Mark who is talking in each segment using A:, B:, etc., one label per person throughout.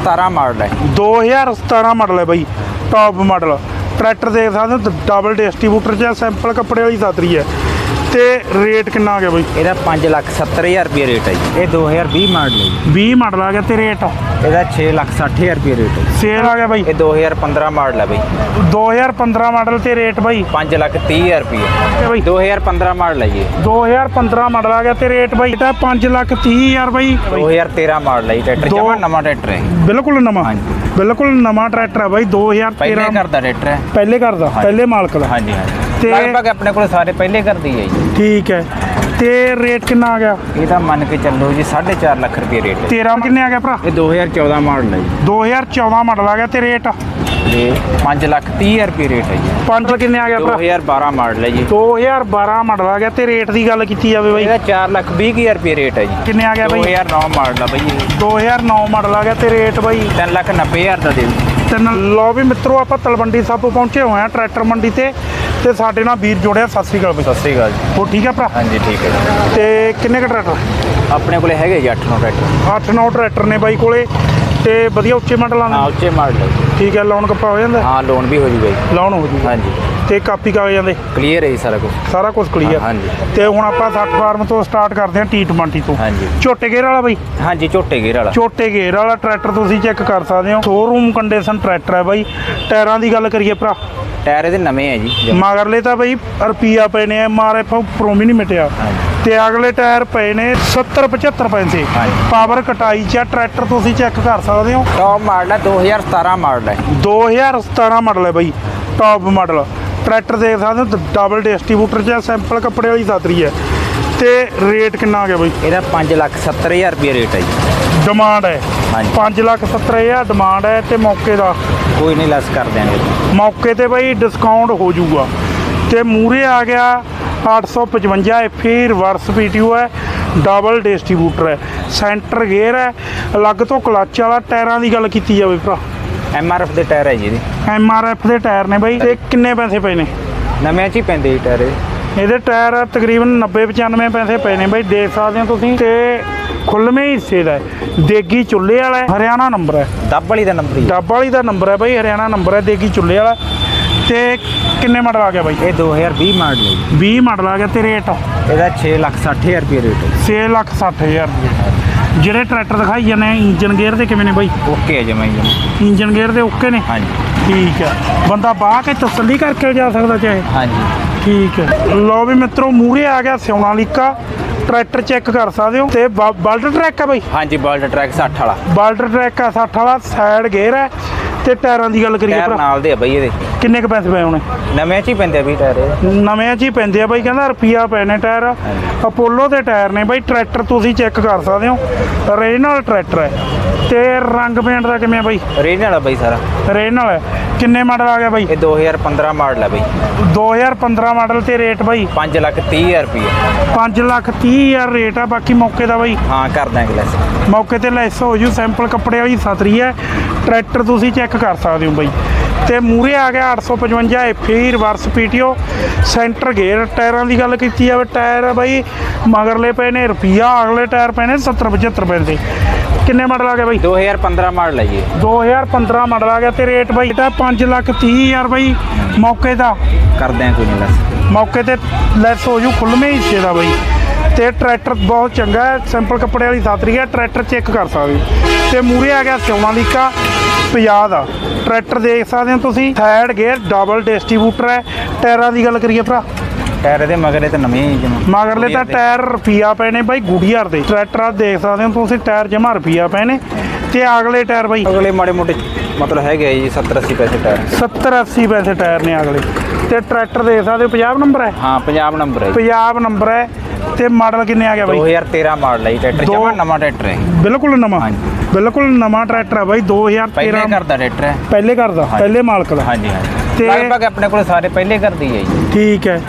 A: 2017 model ਹੈ।
B: 2017 model ਹੈ ਬਾਈ, top model tractor ਦੇਖ ਸਕਦੇ ਹੋ। ਡਬਲ ਡਿਸਟ੍ਰੀਬਿਊਟਰ 'ਚ ਸਿੰਪਲ ਕੱਪੜੇ ਵਾਲੀ ਸਾਤਰੀ ਹੈ। ਤੇ ਰੇਟ ਕਿੰਨਾ ਆ ਗਿਆ ਬਾਈ?
A: ਇਹਦਾ 5,70,000 ਰੁਪਏ ਰੇਟ ਹੈ ਜੀ। ਇਹ 2020 ਮਾਡਲ ਹੈ ਜੀ।
B: 20 ਮਾਡਲ ਆ ਗਿਆ ਤੇ ਰੇਟ
A: ਇਹਦਾ 6,60,000 ਰੁਪਏ ਰੇਟ ਹੈ।
B: ਸੇਲ ਆ ਗਿਆ ਬਾਈ।
A: ਇਹ 2015 ਮਾਡਲ ਹੈ ਬਾਈ।
B: 2015 ਮਾਡਲ ਤੇ ਰੇਟ ਬਾਈ
A: 5,30,000 ਰੁਪਏ
B: ਬਾਈ।
A: 2015 ਮਾਡਲ ਹੈ ਜੀ।
B: 2015 ਮਾਡਲ ਆ ਗਿਆ ਤੇ ਰੇਟ ਬਾਈ ਇਹਦਾ 5,30,000 ਬਾਈ।
A: 2013 ਮਾਡਲ ਹੈ ਜੀ। ਟਰੈਕਟਰ ਜਮਾ ਨਵਾਂ ਟਰੈਕਟਰ ਹੈ,
B: ਬਿਲਕੁਲ ਨਵਾਂ। ਬਿਲਕੁਲ ਨਵਾਂ ਟਰੈਕਟਰ ਹੈ ਬਾਈ। 2013
A: ਪਹਿਲੇ ਘਰ ਦਾ ਟਰੈਕਟਰ ਹੈ।
B: ਪਹਿਲੇ ਘਰ ਦਾ, ਪਹਿਲੇ ਮਾਲਕ ਦਾ।
A: ਹਾਂਜੀ ਹਾਂਜੀ।
B: ਤੇ
A: ਲਗਭਗ ਆਪਣੇ ਕੋਲ ਸਾਰੇ ਪਹਿਲੇ ਘਰ ਦੀ ਹੈ ਜੀ।
B: ਠੀਕ ਹੈ। ਤੇ ਰੇਟ ਕਿੰਨਾ ਆ ਗਿਆ?
A: ਇਹ ਤਾਂ ਮੰਨ ਕੇ ਚੱਲੋ ਜੀ 4.5 ਲੱਖ ਰੁਪਏ ਰੇਟ ਹੈ।
B: 13 ਕਿੰਨੇ ਆ ਗਿਆ ਭਰਾ?
A: ਇਹ 2014 ਮਾਡਲ ਹੈ ਜੀ।
B: 2014 ਮਾਡਲ ਆ ਗਿਆ ਤੇ ਰੇਟ
A: ਇਹ 5,30,000 ਰੁਪਏ ਰੇਟ ਹੈ ਜੀ।
B: 5 ਕਿੰਨੇ ਆ ਗਿਆ ਭਰਾ?
A: 2012 ਮਾਡਲ ਹੈ ਜੀ।
B: 2012 ਮਾਡਲ ਆ ਗਿਆ ਤੇ ਰੇਟ ਦੀ ਗੱਲ ਕੀਤੀ ਜਾਵੇ ਬਾਈ
A: ਇਹਦਾ 4,20,000 ਰੁਪਏ ਰੇਟ ਹੈ ਜੀ।
B: ਕਿੰਨੇ ਆ ਗਿਆ ਬਾਈ?
A: 2009 ਮਾਡਲ ਆ ਬਾਈ ਇਹ।
B: 2009 ਮਾਡਲ ਆ ਗਿਆ ਤੇ ਰੇਟ ਬਾਈ
A: 3,90,000 ਦਾ ਦੇ ਦਿਓ।
B: ਤੇ ਲਓ ਵੀ ਮਿੱਤਰੋ, ਆਪਾਂ ਤਲਵੰਡੀ ਸਾਬੋ ਪਹੁੰਚੇ ਹੋਏ ਆ ਟਰੈਕਟਰ ਮੰਡੀ ਤੇ ਸਾਡੇ ਨਾਲ ਵੀਰ ਜੋੜਿਆ। ਸਤਿ ਸ਼੍ਰੀ ਅਕਾਲ ਬਾਈ।
A: ਸਤਿ ਸ਼੍ਰੀ ਅਕਾਲ ਜੀ।
B: ਉਹ ਠੀਕ ਆ ਭਰਾ?
A: ਹਾਂਜੀ ਠੀਕ ਹੈ ਜੀ।
B: ਤੇ ਕਿੰਨੇ ਕ ਟਰੈਕਟਰ
A: ਆਪਣੇ ਕੋਲੇ ਹੈਗੇ ਜੀ 8-9 ਟਰੈਕਟਰ।
B: 8-9 ਟਰੈਕਟਰ ਨੇ ਬਾਈ ਕੋਲੇ ਤੇ ਵਧੀਆ ਉੱਚੇ ਮਾਡਲਾਂ
A: ਹਾਂ
B: ਦੇ।
A: ਉੱਚੇ ਮਾਡਲ ਹੈ ਜੀ।
B: ਠੀਕ ਹੈ। ਲੋਨ ਕੱਪਾ ਹੋ ਜਾਂਦਾ?
A: ਹਾਂ ਲੋਨ ਵੀ ਹੋ ਜੂਗਾ ਜੀ।
B: ਲੋਨ ਹੋ ਜੂਗਾ।
A: ਹਾਂਜੀ।
B: ਤੇ ਕਾਪੀ ਕਾਗਜ਼ਾਂ ਦੇ
A: ਕਲੀਅਰ ਹੈ ਜੀ ਸਾਰਾ ਕੁਝ।
B: ਸਾਰਾ ਕੁਝ ਕਲੀਅਰ।
A: ਹਾਂਜੀ।
B: ਤੇ ਹੁਣ ਆਪਾਂ 60 ਫਾਰਮ ਤੋਂ ਸਟਾਰਟ ਕਰਦੇ ਹਾਂ, T20 ਤੋਂ।
A: ਹਾਂਜੀ।
B: ਝੋਟੇ ਗੇਅਰ ਵਾਲਾ ਬਾਈ?
A: ਹਾਂਜੀ ਝੋਟੇ ਗੇਅਰ ਵਾਲਾ।
B: ਝੋਟੇ ਗੇਅਰ ਵਾਲਾ ਟਰੈਕਟਰ ਤੁਸੀਂ ਚੈੱਕ ਕਰ ਸਕਦੇ ਹੋ। ਸ਼ੋਰੂਮ ਕੰਡੀਸ਼ਨ ਟਰੈਕਟਰ ਹੈ ਬਾਈ। ਟਾਇਰਾਂ ਦੀ ਗੱਲ ਕਰੀਏ ਭਰਾ,
A: ਟਾਇਰ ਇਹਦੇ ਨਵੇਂ ਹੈ ਜੀ।
B: ਮਗਰਲੇ ਤਾਂ ਬਾਈ ਰੁਪਈਆ ਪਏ ਨੇ, MRF ਉੱਪਰੋਂ ਵੀ ਨਹੀਂ ਮਿਟਿਆ। ਤੇ ਅਗਲੇ ਟਾਇਰ ਪਏ ਨੇ 70-75 ਪੈਸੇ। ਪਾਵਰ ਕਟਾਈ 'ਚ ਟਰੈਕਟਰ ਤੁਸੀਂ ਚੈੱਕ ਕਰ ਸਕਦੇ ਹੋ।
A: ਟੌਪ ਮਾਡਲ ਹੈ, 2017 ਮਾਡਲ ਹੈ।
B: 2017 ਮਾਡਲ ਹੈ ਬਾਈ, ਟੌਪ ਮਾਡਲ ਟਰੈਕਟਰ ਦੇਖ ਸਕਦੇ ਹੋ। ਡਬਲ ਡਿਸਟ੍ਰੀਬਿਊਟਰ 'ਚ ਸਿੰਪਲ ਕੱਪੜੇ ਵਾਲੀ ਸਾਤਰੀ ਹੈ। ਤੇ ਰੇਟ ਕਿੰਨਾ ਆ ਗਿਆ ਬਾਈ?
A: ਇਹਦਾ 5,70,000 ਰੁਪਏ ਰੇਟ ਹੈ ਜੀ।
B: ਡਿਮਾਂਡ ਹੈ?
A: ਹਾਂਜੀ।
B: 5,70,000 ਡਿਮਾਂਡ ਹੈ। ਤੇ ਮੌਕੇ ਦਾ
A: ਕੋਈ ਨਹੀਂ ਲੈਸ ਕਰ ਦਿਆਂਗੇ।
B: ਮੌਕੇ ਤੇ ਬਾਈ ਡਿਸਕਾਊਂਟ ਹੋ ਜਾਊਗਾ। ਤੇ ਮੂਰੇ ਆ ਗਿਆ 855 FE ਰਿਵਰਸ PTO ਹੈ। ਡਬਲ ਡਿਸਟ੍ਰੀਬਿਊਟਰ ਹੈ। ਸੈਂਟਰ ਗੇਅਰ ਹੈ। ਅਲੱਗ ਤੋਂ ਕਲੱਚ ਵਾਲਾ। ਟਾਇਰਾਂ ਦੀ ਗੱਲ ਕੀਤੀ ਜਾਵੇ ਭਰਾ,
A: MRF ਦੇ ਟਾਇਰ ਹੈ ਜੀ ਇਹਦੇ।
B: MRF ਦੇ ਟਾਇਰ ਨੇ ਬਾਈ। ਤੇ ਕਿੰਨੇ ਪੈਸੇ ਪਏ ਨੇ?
A: ਨਵੇਂ 'ਚ ਹੀ ਪੈਂਦੇ ਜੀ ਟਾਇਰ
B: ਇਹਦੇ ਟਾਇਰ ਤਕਰੀਬਨ 90-95 ਪੈਸੇ ਪਏ ਨੇ ਬਾਈ, ਦੇਖ ਸਕਦੇ ਹੋ ਤੁਸੀਂ। ਤੇ ਖੁੱਲਵੇਂ ਹਿੱਸੇ ਦਾ ਹੈ। ਦੇਗੀ ਚੁੱਲ੍ਹੇ ਵਾਲਾ ਹੈ। ਹਰਿਆਣਾ ਨੰਬਰ ਹੈ।
A: ਦੱਬ ਵਾਲੀ ਦਾ ਨੰਬਰ ਹੀ।
B: ਡੱਬ ਵਾਲੀ ਦਾ ਨੰਬਰ ਹੈ ਬਾਈ, ਹਰਿਆਣਾ ਨੰਬਰ ਹੈ। ਦੇਗੀ ਚੁੱਲ੍ਹੇ ਵਾਲਾ। ਤੇ ਕਿੰਨੇ ਮਾਡਲ ਆ ਗਿਆ ਬਾਈ?
A: ਇਹ 2020 ਮਾਡਲ ਹੈ ਜੀ।
B: 20 ਮਾਡਲ ਆ ਗਿਆ ਤੇ ਰੇਟ
A: ਇਹਦਾ 6,60,000 ਰੁਪਏ ਰੇਟ ਹੈ।
B: 6,60,000 ਰੁਪਏ। ਜਿਹੜੇ ਟਰੈਕਟਰ ਦਿਖਾਈ ਜਾਂਦੇ ਆ ਇੰਜਨ ਗੇਅਰ ਦੇ ਕਿਵੇਂ ਨੇ ਬਾਈ?
A: ਓਕੇ ਹੈ ਜਮਾਈ ਜਮਾ।
B: ਇੰਜਨ ਗੇਅਰ ਦੇ ਓਕੇ ਨੇ?
A: ਹਾਂਜੀ
B: ਠੀਕ ਹੈ। ਬੰਦਾ ਬਾਹ ਕੇ ਤਸੱਲੀ ਕਰਕੇ ਜਾ ਸਕਦਾ ਚਾਹੇ।
A: ਹਾਂਜੀ
B: ਠੀਕ ਹੈ। ਲਓ ਵੀ ਮਿੱਤਰੋ, ਮੂਹਰੇ ਆ ਗਿਆ ਸੋਨਾਲੀਕਾ ਟਰੈਕਟਰ, ਚੈੱਕ ਕਰ ਸਕਦੇ ਹੋ। ਤੇ ਬਲਟ ਟਰੈਕ ਹੈ ਬਾਈ?
A: ਹਾਂਜੀ ਬਲਟ ਟਰੈਕ 60 ਵਾਲਾ।
B: ਬਲਟ ਟਰੈਕ ਆ 60 ਵਾਲਾ। ਸਾਈਡ ਗੇਅਰ ਹੈ। ਤੇ ਟਾਇਰਾਂ ਦੀ ਗੱਲ ਕਰੀਏ
A: ਟਾਇਰ
B: ਭਰਾ,
A: ਨਾਲ ਦੇ ਆ ਬਾਈ ਇਹਦੇ।
B: ਕਿੰਨੇ ਕ ਪੈਸੇ ਪਏ ਹੋਣੇ?
A: ਨਵੇਂ 'ਚ ਹੀ ਪੈਂਦੇ ਆ ਵੀ ਟਾਇਰ ਇਹ।
B: ਨਵੇਂ 'ਚ ਹੀ ਪੈਂਦੇ ਆ ਬਾਈ, ਕਹਿੰਦਾ ਰੁਪਈਆ ਪਏ ਨੇ ਟਾਇਰ। ਅਪੋਲੋ ਦੇ ਟਾਇਰ ਨੇ ਬਾਈ। ਟਰੈਕਟਰ ਤੁਸੀਂ ਚੈੱਕ ਕਰ ਸਕਦੇ ਹੋ। ਰੀਜਨਲ ਟਰੈਕਟਰ ਹੈ। ਤੇ ਰੰਗ ਪੇਂਟ ਦਾ ਕਿਵੇਂ ਬਾਈ?
A: ਰੀਜਨਲ ਆ ਬਾਈ ਸਾਰਾ।
B: ਰੀਜਨਲ ਹੈ। ਕਿੰਨੇ ਮਾਡਲ ਆ ਗਿਆ ਬਾਈ?
A: ਇਹ 2015 ਮਾਡਲ ਹੈ ਬਾਈ।
B: 2015 ਮਾਡਲ ਤੇ ਰੇਟ ਬਾਈ
A: 5,30,000 ਰੁਪਏ।
B: 5,30,000 ਰੇਟ ਆ। ਬਾਕੀ ਮੌਕੇ ਦਾ ਬਾਈ
A: ਹਾਂ ਕਰ ਦਾਂਗੇ ਲੈਸ।
B: ਮੌਕੇ ਤੇ ਲੈਸ ਹੋ ਜੂ। ਸੈਂਪਲ ਕੱਪੜੇ ਵਾਲੀ ਸਾਤਰੀ ਹੈ। ਟਰੈਕਟਰ ਤੁਸੀਂ ਚੈੱਕ ਕਰ ਸਕਦੇ ਹੋ ਬਾਈ। ਤੇ ਮੂਰੇ ਆ ਗਿਆ 855 FE reverse PTO centre gear. ਟਾਇਰਾਂ ਦੀ ਗੱਲ ਕੀਤੀ ਜਾਵੇ, ਟਾਇਰ ਬਾਈ ਮਗਰਲੇ ਪਏ ਨੇ ਰੁਪਈਆ, ਅਗਲੇ ਟਾਇਰ ਪਏ ਨੇ 70-75 ਪੈਸੇ। ਕਿੰਨੇ ਮਾਡਲ ਆ ਗਿਆ ਬਾਈ?
A: 2015 ਮਾਡਲ ਹੈ ਜੀ।
B: 2015 ਮਾਡਲ ਆ ਗਿਆ ਤੇ ਰੇਟ ਬਾਈ ਇਹਦਾ 5,30,000 ਬਾਈ। ਮੌਕੇ ਦਾ
A: ਕਰ ਦਿਆਂ ਕੋਈ ਨਹੀਂ ਲੈਸ।
B: ਮੌਕੇ ਤੇ ਲੈਸ ਹੋ ਜੂ। ਖੁੱਲਵੇਂ ਹਿੱਸੇ ਦਾ ਬਾਈ। ਤੇ ਟਰੈਕਟਰ ਬਹੁਤ ਚੰਗਾ ਹੈ। ਸਿੰਪਲ ਕੱਪੜੇ ਵਾਲੀ ਸਾਤਰੀ ਹੈ। ਟਰੈਕਟਰ ਚੈੱਕ ਕਰ ਸਕਦੇ ਹੋ। ਤੇ ਮੂਰੇ ਆ ਗਿਆ ਸੋਨਾਲੀਕਾ 50 ਦਾ ਟਰੈਕਟਰ, ਦੇਖ ਸਕਦੇ ਹੋ ਤੁਸੀਂ। ਸਾਈਡ ਗੇਅਰ ਡਬਲ ਡਿਸਟ੍ਰੀਬਿਊਟਰ ਹੈ। ਟਾਇਰਾਂ ਦੀ ਗੱਲ ਕਰੀਏ ਭਰਾ,
A: ਟਾਇਰ ਇਹਦੇ ਮਗਰੇ ਤਾਂ ਨਵੇਂ ਹੀ ਜਮਾ।
B: ਮਗਰਲੇ ਤਾਂ ਟਾਇਰ ਰੁਪਈਆ ਪਏ ਨੇ ਬਾਈ, ਗੁੜੀਆਰ ਦੇ। ਟਰੈਕਟਰ ਆ ਦੇਖ ਸਕਦੇ ਹੋ ਤੁਸੀਂ, ਟਾਇਰ ਜਮਾ ਰੁਪਈਆ ਪਏ ਨੇ। ਤੇ ਅਗਲੇ ਟਾਇਰ ਬਾਈ
A: ਅਗਲੇ ਮਾੜੇ ਮੋਟੇ ਮਤਲਬ ਹੈਗੇ ਜੀ 70-80 ਪੈਸੇ ਟਾਇਰ।
B: 70-80 ਪੈਸੇ ਟਾਇਰ ਨੇ ਅਗਲੇ। ਤੇ ਟਰੈਕਟਰ ਦੇਖ ਸਕਦੇ ਹੋ 50 ਨੰਬਰ ਹੈ।
A: ਹਾਂ 50 ਨੰਬਰ ਹੈ ਜੀ।
B: 50 ਨੰਬਰ ਹੈ। ਤੇ ਮਾਡਲ ਕਿੰਨੇ ਆ ਗਿਆ ਬਾਈ?
A: 2013 ਮਾਡਲ ਹੈ ਜੀ। ਟਰੈਕਟਰ ਜਮਾ ਨਵਾਂ ਟਰੈਕਟਰ ਹੈ।
B: ਬਿਲਕੁਲ ਨਵਾਂ। ਬਿਲਕੁਲ ਨਵਾਂ ਟਰੈਕਟਰ ਹੈ ਬਾਈ। 2013
A: ਪਹਿਲੇ ਘਰ ਦਾ ਟਰੈਕਟਰ ਹੈ।
B: ਪਹਿਲੇ ਘਰ ਦਾ, ਪਹਿਲੇ ਮਾਲਕ ਦਾ।
A: ਹਾਂਜੀ ਹਾਂਜੀ।
B: ਤੇ
A: ਲਗਭਗ ਆਪਣੇ ਕੋਲ ਸਾਰੇ ਪਹਿਲੇ ਘਰ ਦੀ ਹੈ ਜੀ।
B: ਠੀਕ ਹੈ।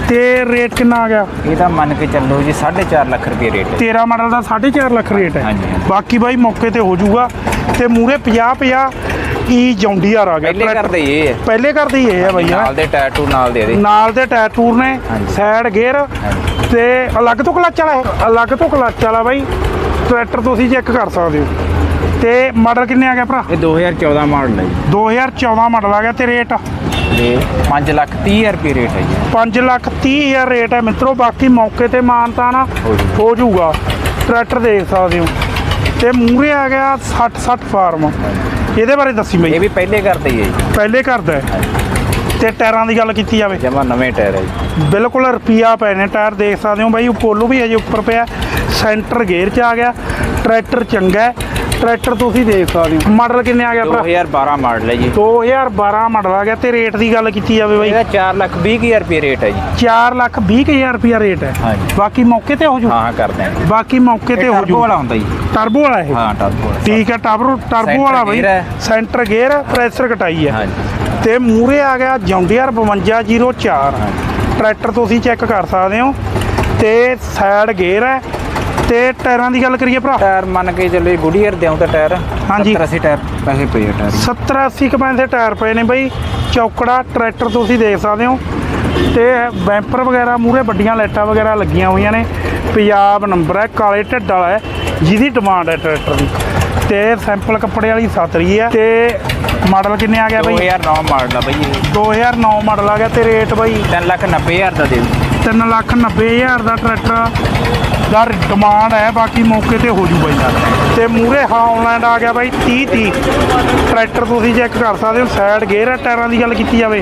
B: ਤੇ ਰੇਟ ਕਿੰਨਾ ਆ ਗਿਆ?
A: ਇਹ ਤਾਂ ਮੰਨ ਕੇ ਚੱਲੋ ਜੀ 4.5 ਲੱਖ ਰੁਪਏ ਰੇਟ ਹੈ।
B: 13 ਮਾਡਲ ਦਾ 4.5 ਲੱਖ ਰੇਟ ਹੈ।
A: ਹਾਂਜੀ।
B: ਬਾਕੀ ਬਾਈ ਮੌਕੇ ਤੇ ਹੋ ਜਾਊਗਾ। ਤੇ ਮੂਰੇ 50-50 ਜੌਂਡੀਆਰ ਆ ਗਿਆ।
A: ਪਹਿਲੇ ਘਰ ਦੇ ਇਹ ਹੈ।
B: ਪਹਿਲੇ ਘਰ ਦੇ ਇਹ ਹੈ ਬਾਈ।
A: ਨਾਲ ਦੇ ਟਾਇਰ ਟੂ ਨਾਲ ਦੇ ਇਹਦੇ।
B: ਨਾਲ ਦੇ ਟਾਇਰ ਟੂਰ ਨੇ। ਸਾਈਡ ਗੇਅਰ ਤੇ ਅਲੱਗ ਤੋਂ ਕਲੱਚ ਵਾਲਾ ਹੈ। ਅਲੱਗ ਤੋਂ ਕਲੱਚ ਵਾਲਾ ਬਾਈ। ਟਰੈਕਟਰ ਤੁਸੀਂ ਚੈੱਕ ਕਰ ਸਕਦੇ ਹੋ। ਤੇ ਮਾਡਲ ਕਿੰਨੇ ਆ ਗਿਆ ਭਰਾ?
A: ਇਹ 2014 ਮਾਡਲ ਹੈ ਜੀ
B: 2014 ਮਾਡਲ ਆ ਗਿਆ ਤੇ ਰੇਟ
A: ਤੇ 5,30,000 ਰੁਪਏ ਰੇਟ ਹੈ ਜੀ
B: 5,30,000 ਰੇਟ ਹੈ ਮਿੱਤਰੋ। ਬਾਕੀ ਮੌਕੇ ਤੇ ਮਾਨਤਾ ਨਾ ਹੋ ਜਾਊਗਾ। ਟਰੈਕਟਰ ਦੇਖ ਸਕਦੇ ਹੋ ਤੇ ਮੂਹਰੇ ਆ ਗਿਆ 60 ਫਾਰਮ। ਇਹਦੇ ਬਾਰੇ ਦੱਸੀ ਬਈ।
A: ਇਹ ਵੀ ਪਹਿਲੇ ਕਰਦੇ ਹੀ ਹੈ ਜੀ
B: ਪਹਿਲੇ ਕਰਦਾ ਹੈ। ਤੇ ਟਾਇਰਾਂ ਦੀ ਗੱਲ ਕੀਤੀ ਜਾਵੇ
A: ਜਮਾ ਨਵੇਂ ਟਾਇਰ ਹੈ ਜੀ
B: ਬਿਲਕੁਲ ਰੁਪਿਆ ਪਏ ਨੇ ਟਾਇਰ ਦੇਖ ਸਕਦੇ ਹੋ ਬਾਈ। ਪੋਲੋ ਵੀ ਹਜੇ ਉੱਪਰ ਪਿਆ। ਸੈਂਟਰ ਗੇਅਰ 'ਚ ਆ ਗਿਆ। ਟਰੈਕਟਰ ਚੰਗਾ ਹੈ। ਟਰੈਕਟਰ ਤੁਸੀਂ ਦੇਖ ਸਕਦੇ ਹੋ। ਮਾਡਲ ਕਿੰਨੇ ਆ ਗਿਆ ਭਰਾ?
A: 2012 ਮਾਡਲ ਹੈ ਜੀ
B: 2012 ਮਾਡਲ ਆ ਗਿਆ। ਤੇ ਰੇਟ ਦੀ ਗੱਲ ਕੀਤੀ ਜਾਵੇ ਬਾਈ
A: ਇਹਦਾ 4,20,000 ਰੁਪਏ ਰੇਟ ਹੈ ਜੀ
B: 4,20,000 ਰੁਪਿਆ ਰੇਟ ਹੈ।
A: ਹਾਂਜੀ।
B: ਬਾਕੀ ਮੌਕੇ ਤੇ ਹੋ ਜੂ।
A: ਹਾਂ ਕਰਦੇ ਹਾਂ
B: ਬਾਕੀ ਮੌਕੇ ਤੇ ਹੋ
A: ਟਰਬੋ
B: ਜੂ।
A: ਵਾਲਾ ਹੁੰਦਾ ਜੀ
B: ਟਰਬੋ ਵਾਲਾ ਇਹ
A: ਹਾਂ ਟਰਬੋ ਵਾਲਾ
B: ਠੀਕ ਹੈ। ਟਰਬੋ ਵਾਲਾ ਬਾਈ
A: gear ਹੈ।
B: ਸੈਂਟਰ ਗੇਅਰ ਪ੍ਰੈਸ਼ਰ ਕਟਾਈ ਹੈ।
A: ਹਾਂਜੀ
B: ਤੇ ਮੂਹਰੇ ਆ ਗਿਆ ਜੌਂਡੀਅਰ 5204। ਟਰੈਕਟਰ ਤੁਸੀਂ ਚੈੱਕ ਕਰ ਸਕਦੇ ਹੋ। ਤੇ ਸਾਈਡ ਗੇਅਰ ਹੈ। ਤੇ ਟਾਇਰਾਂ ਦੀ ਗੱਲ ਕਰੀਏ ਭਰਾ
A: ਟਾਇਰ ਮੰਨ ਕੇ ਚੱਲੇ ਗੁਡੀਅਰ ਦਿਉਂ ਤਾਂ ਟਾਇਰ
B: ਹਾਂਜੀ।
A: 70-80 ਟਾਇਰ ਪੈਸੇ ਪਏ ਆ ਟਾਇਰ
B: 70-80 ਕਪੈਨ ਦੇ ਟਾਇਰ ਪਏ ਨੇ ਬਈ। ਚੌਕੜਾ ਟਰੈਕਟਰ ਤੁਸੀਂ ਦੇਖ ਸਕਦੇ ਹੋ। ਤੇ ਬੈਂਪਰ ਵਗੈਰਾ ਮੂਹਰੇ ਵੱਡੀਆਂ ਲਾਈਟਾਂ ਵਗੈਰਾ ਲੱਗੀਆਂ ਹੋਈਆਂ ਨੇ। ਪੰਜਾਬ ਨੰਬਰ ਹੈ। ਕਾਲੇ ਢਿੱਡ ਵਾਲਾ ਹੈ ਜਿਹਦੀ ਡਿਮਾਂਡ ਹੈ ਟਰੈਕਟਰ ਦੀ। ਤੇ ਸੈਂਪਲ ਕੱਪੜੇ ਵਾਲੀ ਸਾਤਰੀ ਹੈ। ਤੇ ਮਾਡਲ ਕਿੰਨੇ ਆ ਗਿਆ ਬਈ?
A: 2009 ਮਾਡਲ ਆ ਬਈ ਇਹ
B: 2009 ਮਾਡਲ ਆ ਗਿਆ। ਤੇ ਰੇਟ ਬਈ
A: 3,90,000 ਦਾ ਦੇ ਦਿਓ
B: 3,90,000 ਦਾ ਟਰੈਕਟਰ ਦਾ ਡਿਮਾਂਡ ਹੈ। ਬਾਕੀ ਮੌਕੇ ਤੇ ਹੋ ਜੂ ਬਾਈ। ਤੇ ਮੂਹਰੇ ਹਾਲੈਂਡ ਆ ਗਿਆ ਬਾਈ 30 ਟਰੈਕਟਰ ਤੁਸੀਂ ਚੈੱਕ ਕਰ ਸਕਦੇ ਹੋ। ਸਾਈਡ ਗੇਅਰ ਹੈ। ਟਾਇਰਾਂ ਦੀ ਗੱਲ ਕੀਤੀ ਜਾਵੇ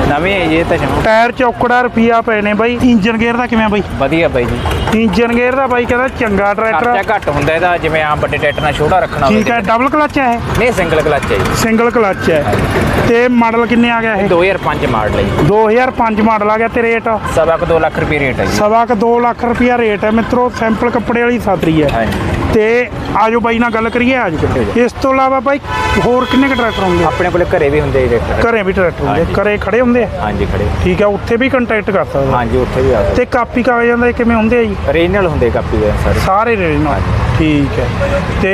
A: ਨਵੇਂ ਹੈ ਜੀ ਇਹ ਤਾਂ ਜਮਾਂ
B: ਟਾਇਰ ਚੌਕੜਾ ਰੁਪਿਆ ਪਏ ਨੇ ਬਾਈ। ਇੰਜਨ ਗੇਅਰ ਦਾ ਕਿਵੇਂ ਬਾਈ?
A: ਵਧੀਆ ਬਾਈ ਜੀ
B: ਇੰਜਨ ਗੇਅਰ ਦਾ ਬਾਈ ਕਹਿੰਦਾ ਚੰਗਾ ਟਰੈਕਟਰ
A: ਖਰਚਾ ਘੱਟ ਹੁੰਦਾ ਇਹਦਾ ਜਿਵੇਂ ਆਮ ਵੱਡੇ ਟਰੈਕਟਰ ਨਾਲ ਛੋਟਾ ਰੱਖਣਾ ਹੋਵੇ
B: ਠੀਕ ਹੈ। ਡਬਲ ਕਲਚ ਹੈ ਇਹ?
A: ਨਹੀਂ ਸਿੰਗਲ ਕਲਚ ਹੈ ਜੀ
B: ਸਿੰਗਲ ਕਲਚ ਹੈ। ਤੇ ਮਾਡਲ ਕਿੰਨੇ ਆ ਗਿਆ ਇਹ?
A: 2005 ਮਾਡਲ ਹੈ ਜੀ
B: 2005 ਮਾਡਲ ਆ ਗਿਆ। ਤੇ ਰੇਟ
A: 2 ਲੱਖ ਰੁਪਏ ਰੇਟ ਹੈ ਜੀ
B: 2 ਲੱਖ ਰੁਪਿਆ ਰੇਟ ਹੈ ਮਿੱਤਰੋ। ਸੈਂਪਲ ਕੱਪੜੇ ਵਾਲੀ ਸਾਤਰੀ ਹੈ।
A: ਹਾਂਜੀ
B: ਤੇ ਆਜੋ ਬਾਈ ਨਾਲ ਗੱਲ ਕਰੀਏ ਅੱਜ। ਇਸ ਤੋਂ ਇਲਾਵਾ ਬਾਈ ਹੋਰ ਕਿੰਨੇ ਕੁ ਟਰੈਕਟਰ ਹੋਣਗੇ?
A: ਆਪਣੇ ਕੋਲੇ ਘਰੇ ਵੀ ਹੁੰਦੇ ਜੀ ਟਰੈਕਟਰ
B: ਘਰੇ ਵੀ ਟਰੈਕਟਰ ਹੁੰਦੇ
A: ਹਾਂਜੀ।
B: ਘਰੇ ਖੜੇ ਹੁੰਦੇ ਆ
A: ਹਾਂਜੀ ਖੜੇ
B: ਠੀਕ ਹੈ। ਉੱਥੇ ਵੀ ਕੰਟੈਕਟ ਕਰ ਸਕਦੇ ਹੋ।
A: ਹਾਂਜੀ ਉੱਥੇ ਵੀ ਆ
B: ਤੇ ਕਾਪੀ ਕਾਗਜ਼ਾਂ ਦਾ ਕਿਵੇਂ ਹੁੰਦੇ ਆ ਜੀ?
A: ਰੀਜਨਲ ਹੁੰਦੇ ਕਾਪੀ ਦੇ ਸਾਰੇ
B: ਸਾਰੇ ਰੀਜਨਲ ਠੀਕ ਹੈ। ਤੇ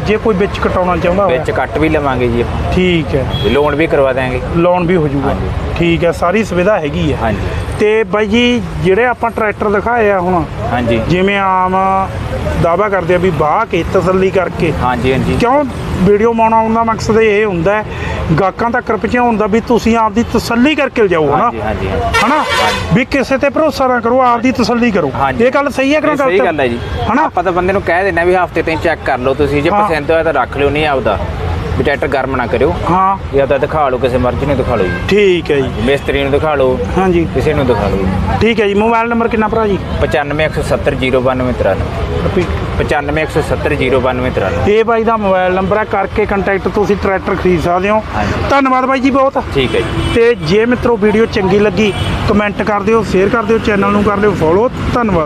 B: ਜੇ ਕੋਈ ਵਿੱਚ ਕਟਾਉਣਾ ਚਾਹੁੰਦਾ ਹੋਵੇ
A: ਵਿੱਚ ਕੱਟ ਵੀ ਲਵਾਂਗੇ ਜੀ ਆਪਾਂ
B: ਠੀਕ ਹੈ।
A: ਲੋਨ ਵੀ ਕਰਵਾ ਦਾਂਗੇ
B: ਲੋਨ ਵੀ ਹੋ ਜਾਊਗਾ
A: ਹਾਂਜੀ।
B: ਠੀਕ ਹੈ। ਸਾਰੀ ਸੁਵਿਧਾ ਹੈਗੀ ਹੈ।
A: ਹਾਂਜੀ
B: ਤੇ ਬਾਈ ਜੀ ਜਿਹੜੇ ਆਪਾਂ ਟਰੈਕਟਰ ਦਿਖਾਏ ਆ ਹੁਣ
A: ਹਾਂਜੀ
B: ਜਿਵੇਂ ਆਮ ਦਾਅਵਾ ਕਰਦੇ ਆ ਵੀ ਬਾਹ ਕੇ ਤਸੱਲੀ ਕਰਕੇ
A: ਹਾਂਜੀ ਹਾਂਜੀ
B: ਕਿਉਂ ਵੀਡੀਓ ਬਣਾਉਣ ਦਾ ਮਕਸਦ ਇਹ ਹੁੰਦਾ ਹੈ ਗਾਹਕਾਂ ਤੱਕ ਪਹੁੰਚਾਉਣ ਦਾ ਵੀ ਤੁਸੀਂ ਆਪਦੀ ਤਸੱਲੀ ਕਰਕੇ ਜਾਓ ਹਨਾ
A: ਹਾਂਜੀ ਹਾਂਜੀ
B: ਹਨਾ ਵੀ ਕਿਸੇ ਤੇ ਭਰੋਸਾ ਨਾ ਕਰੋ ਆਪਦੀ ਤਸੱਲੀ ਕਰੋ।
A: ਹਾਂਜੀ।
B: ਇਹ ਗੱਲ ਸਹੀ ਹੈ ਕਿ ਨਾ
A: ਸਹੀ ਗੱਲ ਹੈ ਜੀ
B: ਹਨਾ
A: ਆਪਾਂ ਤਾਂ ਬੰਦੇ ਨੂੰ ਕਹਿ ਦਿੰਦੇ ਵੀ ਹਫਤੇ ਤੇ ਚੈੱਕ ਕਰ ਲਓ ਤੁਸੀਂ ਜੇ
B: ਹਾਂ।
A: ਪਸੰਦ ਹੋਇਆ ਤਾਂ ਰੱਖ ਲਿਓ ਨਹੀਂ ਆਪਦਾ ਵੀ ਟਰੈਕਟਰ ਗਰਮ ਨਾ ਕਰਿਓ
B: ਹਾਂ
A: ਜਾਂ ਤਾਂ ਦਿਖਾ ਲਓ ਕਿਸੇ ਮਰਜ਼ੀ ਨੂੰ ਦਿਖਾ ਲਓ ਜੀ
B: ਠੀਕ ਹੈ ਜੀ
A: ਮਿਸਤਰੀ ਨੂੰ ਦਿਖਾ ਲਓ
B: ਹਾਂਜੀ
A: ਕਿਸੇ ਨੂੰ ਦਿਖਾ ਲਓ ਜੀ
B: ਠੀਕ ਹੈ ਜੀ। ਮੋਬਾਈਲ ਨੰਬਰ ਕਿੰਨਾ ਭਰਾ ਜੀ?
A: 9517092993 9517092993
B: ਇਹ ਬਾਈ ਦਾ ਮੋਬਾਈਲ ਨੰਬਰ ਹੈ ਕਰਕੇ ਕੰਟੈਕਟ ਤੁਸੀਂ ਟਰੈਕਟਰ ਖਰੀਦ ਸਕਦੇ ਹੋ।
A: ਹਾਂਜੀ।
B: ਧੰਨਵਾਦ ਬਾਈ ਜੀ ਬਹੁਤ।
A: ਠੀਕ ਹੈ ਜੀ
B: ਤੇ ਜੇ ਮਿੱਤਰੋ ਵੀਡੀਓ ਚੰਗੀ ਲੱਗੀ ਕਮੈਂਟ ਕਰ ਦਿਓ ਸ਼ੇਅਰ ਕਰ ਦਿਓ ਚੈਨਲ ਨੂੰ ਕਰ ਲਿਓ ਫੋਲੋ। ਧੰਨਵਾਦ।